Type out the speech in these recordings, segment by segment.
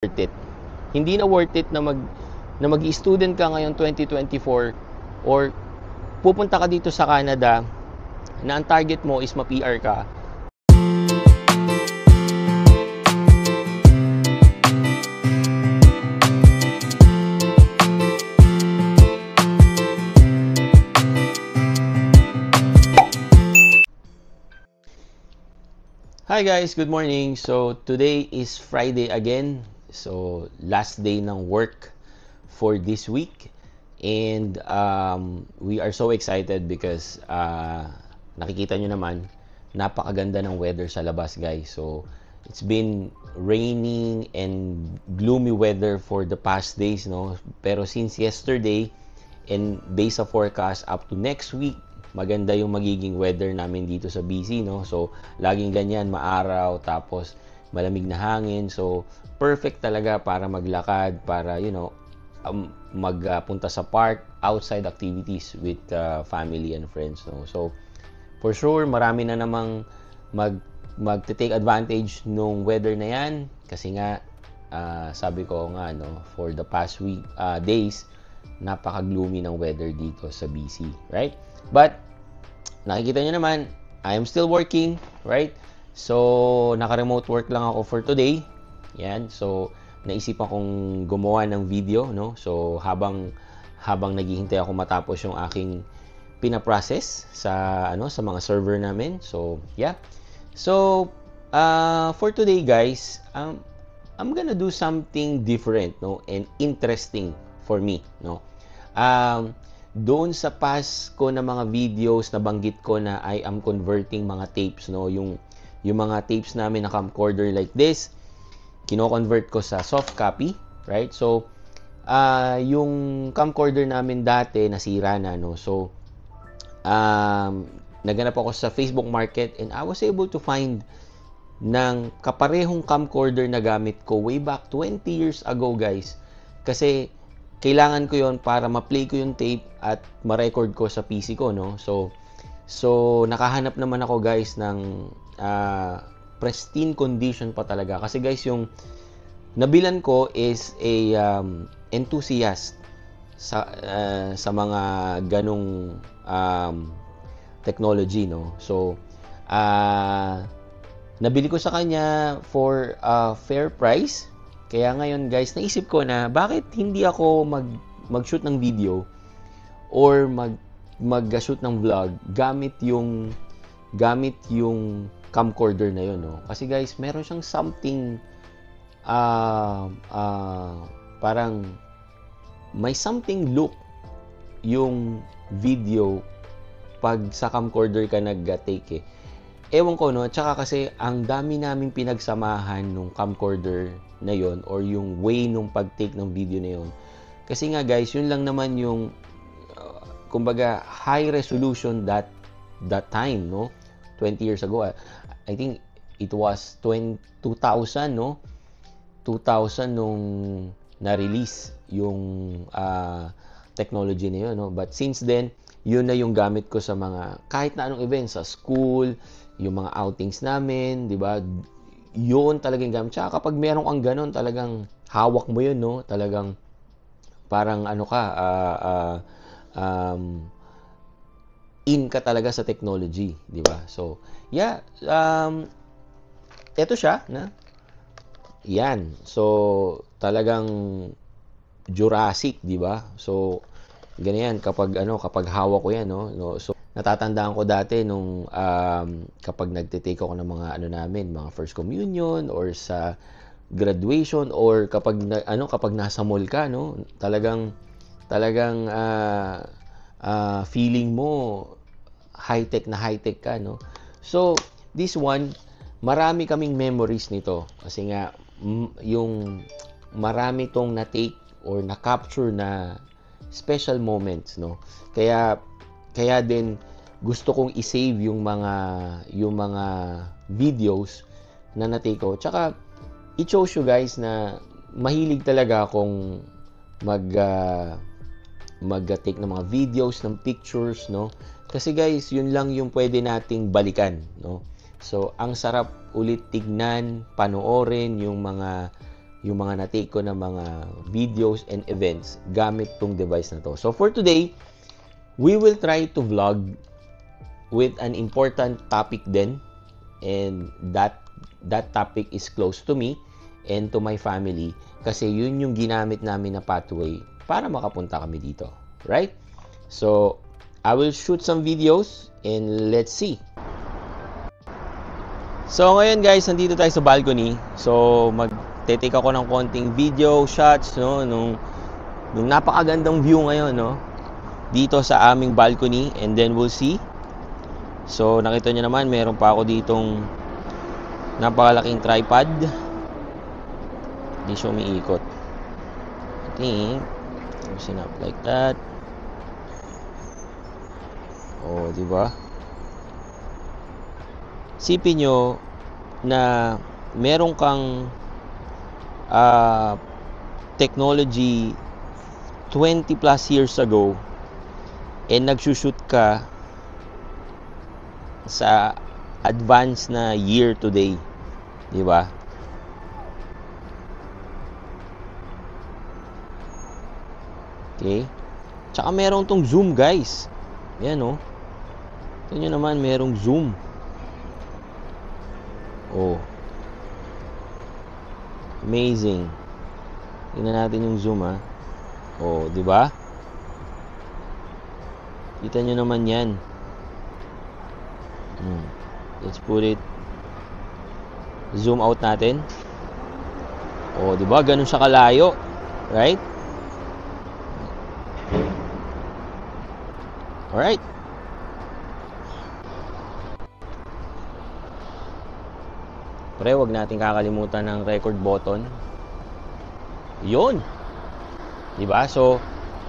worth it. Hindi na worth it na mag-student ka ngayon 2024 or pupunta ka dito sa Canada na ang target mo is ma-PR ka. Hi guys, good morning. So today is Friday again. So last day ng work for this week. And we are so excited because nakikita nyo naman, napakaganda ng weather sa labas guys. So it's been raining and gloomy weather for the past days, no? Pero since yesterday and based sa forecast up to next week, maganda yung magiging weather namin dito sa BC, no? So, laging ganyan, maaraw, tapos malamig na hangin. So, perfect talaga para maglakad, para, magpunta sa park, outside activities with family and friends, no? So, for sure, marami na namang mag-take advantage nung weather na yan. Kasi nga, sabi ko nga, no, for the past week, days, napaka-gloomy ng weather dito sa BC, right? But, nakikita nyo naman, I am still working, right? So, naka-remote work lang ako for today. Yan. So, naisip akong gumawa ng video, no? So, habang naghihintay ako matapos yung aking pinaprocess sa mga server namin. So, yeah. So, for today, guys, I'm gonna do something different, no? And interesting for me, no? Doon sa past ko na mga videos, nabanggit ko na I am converting mga tapes, no? Yung mga tapes namin na camcorder like this, kino-convert ko sa soft copy, right? So, yung camcorder namin dati, nasira na, no? So, naganap ako sa Facebook Market and I was able to find ng kaparehong camcorder na gamit ko way back 20 years ago, guys. Kasi, kailangan ko yon para ma-play ko yung tape at ma-record ko sa PC ko, no? So nakahanap naman ako, guys, ng pristine condition pa talaga. Kasi, guys, yung nabilan ko is a enthusiast sa mga ganong technology, no? So, nabili ko sa kanya for a fair price. Kaya ngayon, guys, naisip ko na bakit hindi ako mag-shoot ng video or mag-shoot ng vlog gamit yung camcorder na yun, no? Kasi, guys, meron siyang something parang may something look yung video pag sa camcorder ka nag-take, eh. Ewan ko, no? Tsaka kasi ang dami naming pinagsamahan nung camcorder na yon or yung way nung pag-take ng video na yon. Kasi nga, guys, yun lang naman yung kumbaga high resolution that time, no? 20 years ago. I think it was 2000, no? 2000 nung na-release yung technology na yun, no? But since then, yun na yung gamit ko sa mga kahit na anong event, sa school, yung mga outings namin, di ba? Yun talagang gamit. Tsaka kapag meron kang ganun, talagang hawak mo yun, no? Talagang parang in ka talaga sa technology, di ba? So, yeah, eto siya, na? Yan. So, talagang Jurassic, di ba? So, ganyan kapag hawak ko yan, no? So, natatandaan ko dati nung kapag nagte-take ako ng mga namin, mga first communion or sa graduation or kapag nasa mall ka, no? Talagang feeling mo high-tech ka, no? So, this one, marami kaming memories nito kasi nga yung marami tong na-take or na-capture na special moments, no? Kaya din gusto kong i-save yung mga videos na na-take ko. Tsaka i-show you guys na mahilig talaga akong mag-take ng mga videos, ng pictures, no? Kasi, guys, yun lang yung pwede nating balikan, no? So, ang sarap ulit tignan, panoorin yung mga yung mga na-take ko na mga videos and events gamit tong device na to. So for today, we will try to vlog with an important topic din, and that topic is close to me and to my family kasi yun yung ginamit namin na pathway para makapunta kami dito, right? So I will shoot some videos and let's see. So ngayon guys, nandito tayo sa balcony. So mag-take ako ng konting video shots, no, nung napakagandang view ngayon, no, dito sa aming balcony, and then we'll see. So nakita niyo naman, meron pa ako ditong napakalaking tripod. Hindi siya umiikot. I think loosen up like that. Oh, di ba? Sipin nyo na meron kang technology 20 plus years ago and nagsushoot ka sa advanced na year today, di ba? Okay? Tsaka meron tong zoom, guys. Yan, oh. Ito nyo naman, merong zoom. Oh. Amazing. Tingnan natin yung zoom, ha. Oh, di ba? Kita nyo naman yan. Let's put it. Zoom out natin. Oh, di ba? Ganun siya kalayo. Right? Alright. Pre, wag natin kakalimutan ng record button. Yun. Diba? So,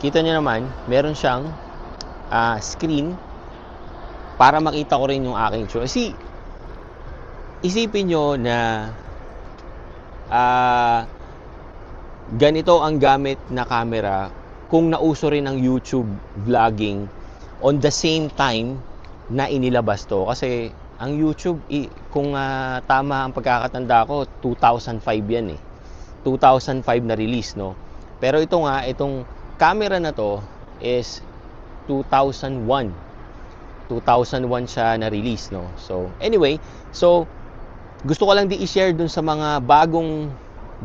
kita nyo naman, meron siyang screen para makita ko rin yung aking show. Kasi, isipin nyo na ganito ang gamit na camera kung nauso rin ang YouTube vlogging on the same time na inilabas to. Kasi, ang YouTube, kung tama ang pagkakatanda ko, 2005 yan eh. 2005 na release, no? Pero ito nga, itong camera na to is 2001. 2001 siya na release, no? So, anyway, so, gusto ko lang i-share dun sa mga bagong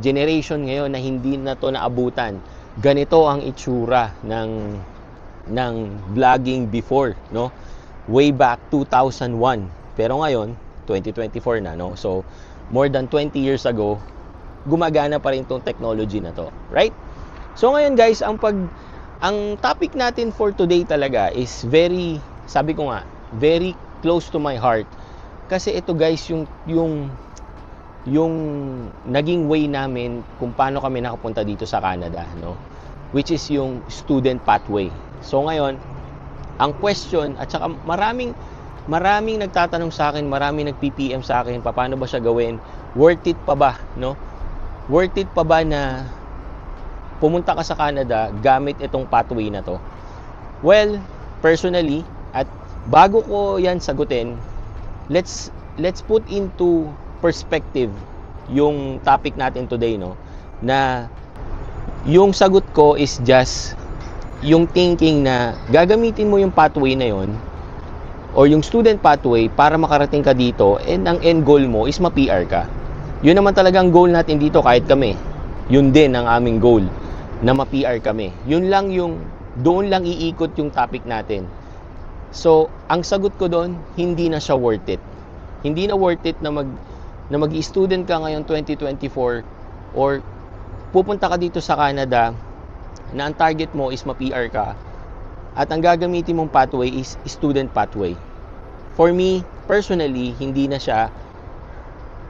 generation ngayon na hindi na to naabutan. Ganito ang itsura ng vlogging before, no? Way back 2001. Pero ngayon, 2024 na, no? So, more than 20 years ago, gumagana pa rin tong technology na to, right? So, ngayon guys, ang topic natin for today talaga is very, sabi ko nga, very close to my heart. Kasi ito guys, yung naging way namin kung paano kami nakapunta dito sa Canada, no? Which is yung student pathway. So, ngayon, ang question, at saka maraming nagtatanong sa akin, maraming nag-PPM sa akin, paano ba siya gawin? Worth it pa ba, no? Worth it pa ba na pumunta ka sa Canada gamit itong pathway na to? Well, personally, at bago ko yan sagutin, let's put into perspective yung topic natin today, no? Na yung sagot ko is just yung thinking na gagamitin mo yung pathway na yon or yung student pathway para makarating ka dito, and ang end goal mo is ma-PR ka. Yun naman talagang goal natin dito kahit kami. Yun din ang aming goal, na ma-PR kami. Yun lang doon lang iikot yung topic natin. So, ang sagot ko doon, hindi na siya worth it. Hindi na worth it na mag-student ka ngayon 2024 or pupunta ka dito sa Canada na ang target mo is ma-PR ka at ang gagamitin mong pathway is student pathway. For me, personally, hindi na siya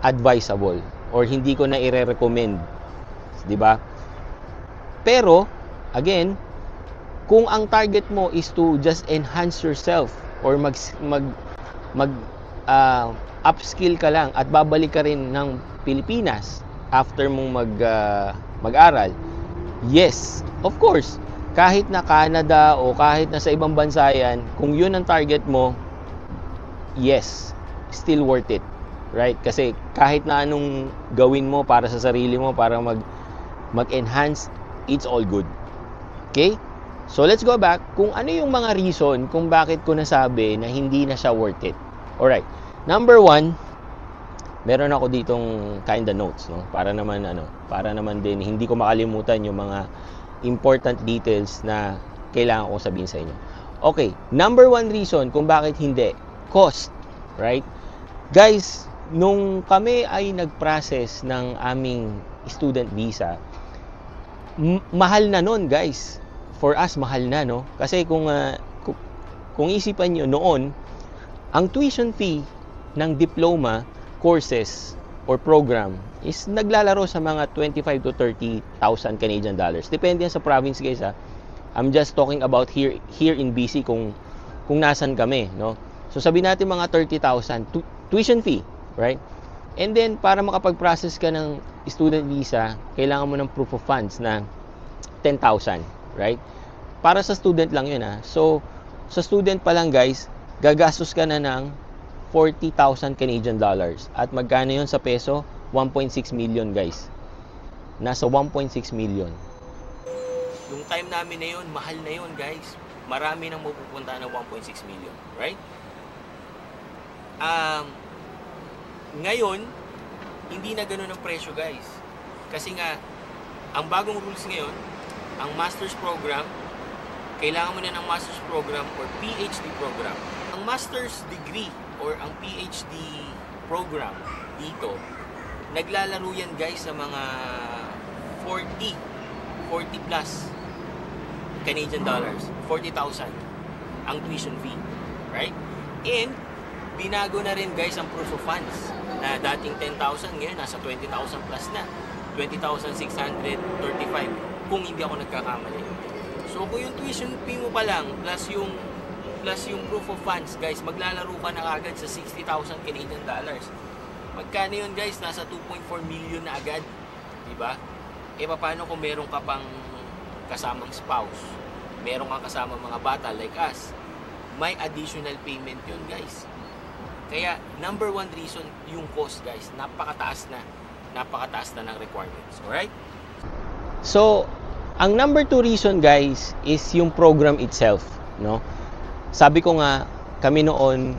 advisable or hindi ko na i-recommend. 'Di ba? Pero, again, kung ang target mo is to just enhance yourself or upskill ka lang at babalik ka rin ng Pilipinas after mong mag-aral, yes, of course, kahit na Canada o kahit na sa ibang bansa yan, kung yun ang target mo, yes, still worth it. right? Kasi kahit na anong gawin mo para sa sarili mo, para mag-enhance, it's all good. Okay? So, let's go back kung ano yung mga reason kung bakit ko nasabi na hindi na siya worth it. Alright. Number 1, meron ako ditong kinda notes, no? Para naman din hindi ko makalimutan yung mga important details na kailangan ko sabihin sa inyo. Okay, number 1 reason kung bakit hindi, cost, right? Guys, nung kami ay nag-process ng aming student visa, mahal na nun, guys. For us, mahal na, no? Kasi kung isipan nyo noon, ang tuition fee ng diploma courses or program is naglalaro sa mga 25 to 30,000 Canadian dollars. Depende yan sa province, guys, ha. I'm just talking about here in BC kung nasan kami, no? So sabi natin mga 30,000 tuition fee, right? And then para makapag-process ka ng student visa, kailangan mo ng proof of funds na 10,000, right? Para sa student lang 'yun, ha. So sa student pa lang, guys, gagastos ka na ng 40,000 Canadian dollars. At magkano 'yon sa peso? 1.6 million, guys. Nasa 1.6 million. Yung time namin na 'yon, mahal na 'yon, guys. Marami nang mapupunta ng 1.6 million, right? Ngayon, hindi na ganoon ang presyo, guys. Kasi nga, ang bagong rules ngayon, ang master's program, kailangan mo na ng master's program or PhD program. Ang master's degree or ang PhD program dito, naglalaro yan, guys, sa mga 40 plus Canadian dollars, 40,000 ang tuition fee, right? And binago na rin, guys, ang proof of funds na dating 10,000, ngayon nasa 20,000 plus na, 20,635 kung hindi ako nagkakamali. So kung yung tuition fee mo pa lang plus yung proof of funds, guys, maglalaro ka na agad sa 60,000 Canadian dollars. Magkano yun, guys? Nasa 2.4 million na agad, di ba? E paano kung meron ka pang kasamang spouse, meron kang kasama mga bata like us, may additional payment yun, guys. Kaya number 1 reason yung cost, guys. Napakataas na ng requirements. Alright? So ang number 2 reason, guys, is yung program itself, no? Sabi ko nga, kami noon,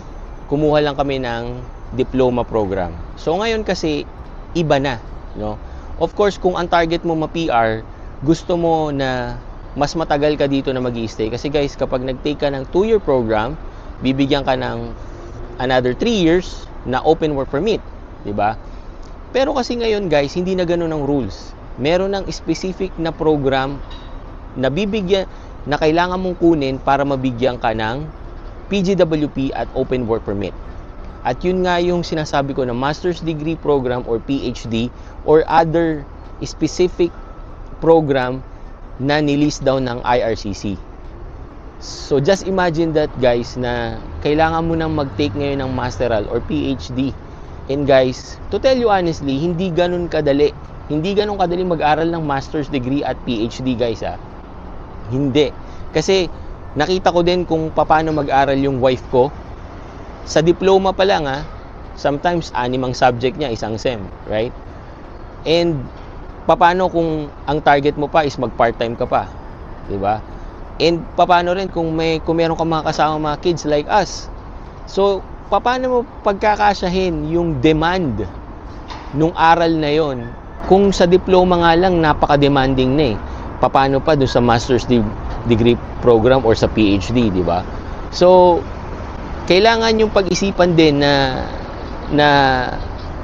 kumuha lang kami ng diploma program. So ngayon kasi, iba na, no? Of course, kung ang target mo ma-PR, gusto mo na mas matagal ka dito na mag-i-stay. Kasi, guys, kapag nag-take ka ng 2-year program, bibigyan ka ng another 3 years na open work permit, di ba? Pero kasi ngayon, guys, hindi na ganoon ang rules. Meron ng specific na program na kailangan mong kunin para mabigyan ka ng PGWP at open work permit. At yun nga yung sinasabi ko na master's degree program or PhD or other specific program na nilist down ng IRCC. So just imagine that, guys, na kailangan mo nang mag-take ngayon ng masteral or PhD. And guys, to tell you honestly, hindi ganun kadali mag-aral ng master's degree at PhD, guys, ha. Hindi. Kasi nakita ko din kung paano mag-aral yung wife ko. Sa diploma pa lang, ha, sometimes 6 ang subject niya, isang sem, right? And paano kung ang target mo pa is mag-part-time ka pa, 'di ba? And paano rin kung meron kang mga kasama mga kids like us. So, paano mo pagkakasyahin yung demand nung aral na yon? Kung sa diploma nga lang napaka-demanding na eh. Paano pa doon sa master's degree program or sa PhD, di ba? So, kailangan yung pag-isipan din na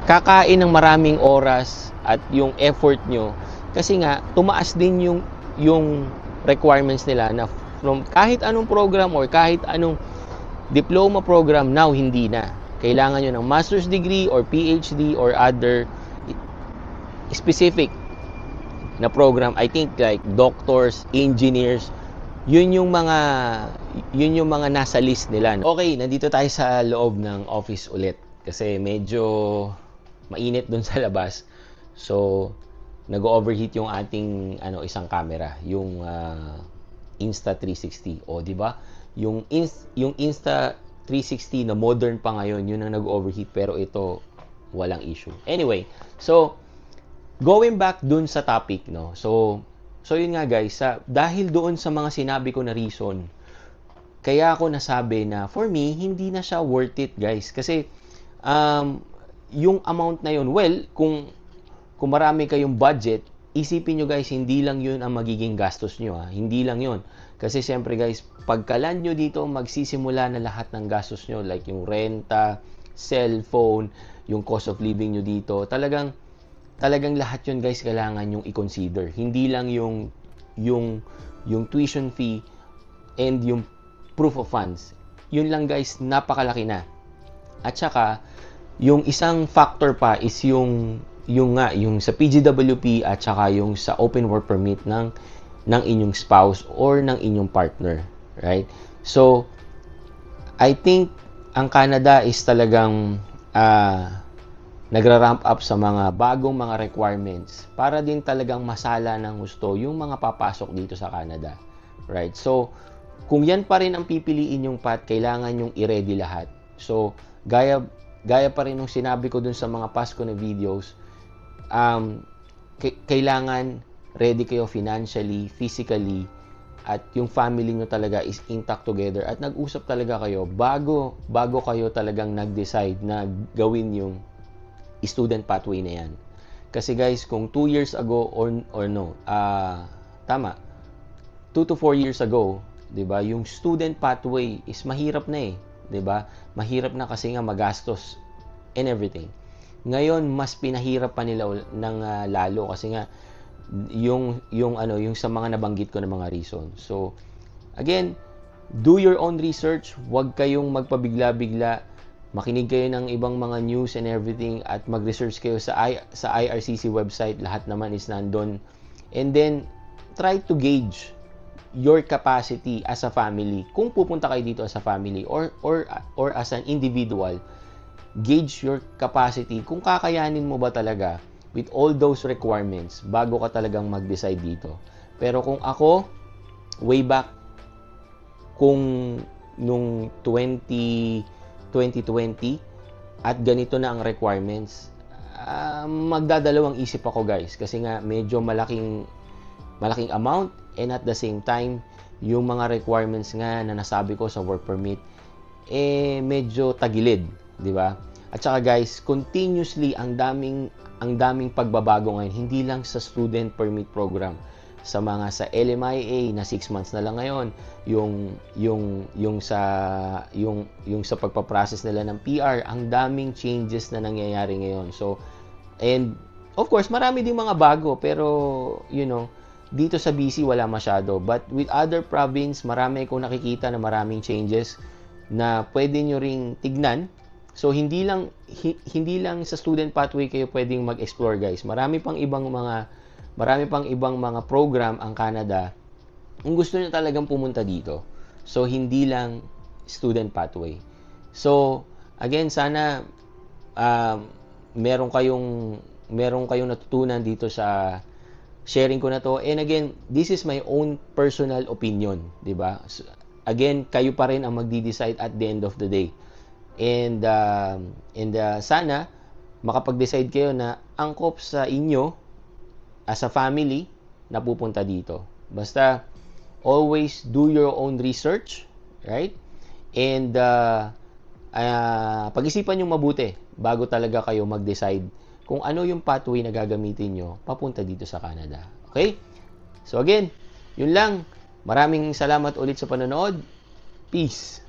kakain ng maraming oras at yung effort nyo. Kasi nga, tumaas din yung requirements nila na from kahit anong program or kahit anong diploma program, now hindi na. Kailangan nyo ng master's degree or PhD or other specific na program. I think like doctors, engineers, yun yung mga nasa list nila. Okay, nandito tayo sa loob ng office ulit kasi medyo mainit dun sa labas. So, nag-overheat yung ating isang camera, yung Insta360. O, di ba? Yung Insta360 na modern pa ngayon, yun ang nag-overheat, pero ito walang issue. Anyway, so going back dun sa topic, no. So yun nga guys, dahil doon sa mga sinabi ko na reason, kaya ako nasabi na for me hindi na siya worth it, guys. Kasi yung amount na yun, well, kung marami kayong budget, isipin nyo guys, hindi lang yun ang magiging gastos nyo. Hindi lang yun. Kasi siyempre guys, pagka-land nyo dito, magsisimula na lahat ng gastos nyo. Like yung renta, cellphone, yung cost of living nyo dito. Talagang lahat yun guys, kailangan yung i-consider. Hindi lang yung tuition fee and yung proof of funds. Yun lang guys, napakalaki na. At saka, yung isang factor pa is yung sa PGWP at saka yung sa open work permit ng inyong spouse or ng inyong partner, right? So I think ang Canada is talagang nagra-ramp up sa mga bagong mga requirements para din talagang masala ng gusto yung mga papasok dito sa Canada, right? So kung yan pa rin ang pipiliin yung path, kailangan yung i-ready lahat. So gaya pa rin nung sinabi ko dun sa mga past ko na videos, kailangan ready kayo financially, physically, at yung family nyo talaga is intact together at nag-usap talaga kayo bago kayo talagang nag-decide na gawin yung student pathway na yan. Kasi guys, kung 2 years ago or no, 2 to 4 years ago, 'di ba? Yung student pathway is mahirap na 'di ba? Mahirap na kasi nga magastos and everything. Ngayon, mas pinahirap pa nila ng lalo kasi nga yung sa mga nabanggit ko na mga reason. So, again, do your own research. Huwag kayong magpabigla-bigla. Makinig kayo ng ibang mga news and everything at mag-research kayo sa IRCC website. Lahat naman is nandun. And then, try to gauge your capacity as a family. Kung pupunta kayo dito as a family or as an individual, gauge your capacity kung kakayanin mo ba talaga with all those requirements bago ka talagang mag-decide dito. Pero kung ako, way back kung nung 2020 at ganito na ang requirements, magdadalawang isip ako guys kasi nga medyo malaking amount and at the same time yung mga requirements nga na nasabi ko sa work permit medyo tagilid, di ba? At saka guys, continuously ang daming pagbabago ngayon, hindi lang sa student permit program, sa LMIA na 6 months na lang ngayon, yung sa pagpaprocess nila ng PR, ang daming changes na nangyayari ngayon. So, and of course, marami ding mga bago, pero dito sa BC wala masyado. But with other province, marami akong nakikita na maraming changes na pwede nyo ring tignan. So hindi lang sa student pathway kayo pwedeng mag-explore guys. Marami pang ibang mga program ang Canada kung gusto niyo talagang pumunta dito. So hindi lang student pathway. So again, sana meron kayong natutunan dito sa sharing ko na to. And again, this is my own personal opinion, 'di ba? So, again, kayo pa rin ang magdi-decide at the end of the day. And sana makapag-decide kayo na angkop sa inyo as a family na pupunta dito. Basta always do your own research, right? And pag-isipan nyo mabuti bago talaga kayo mag-decide kung ano yung pathway na gagamitin nyo papunta dito sa Canada. Okay? So again, yun lang. Maraming salamat ulit sa panonood. Peace!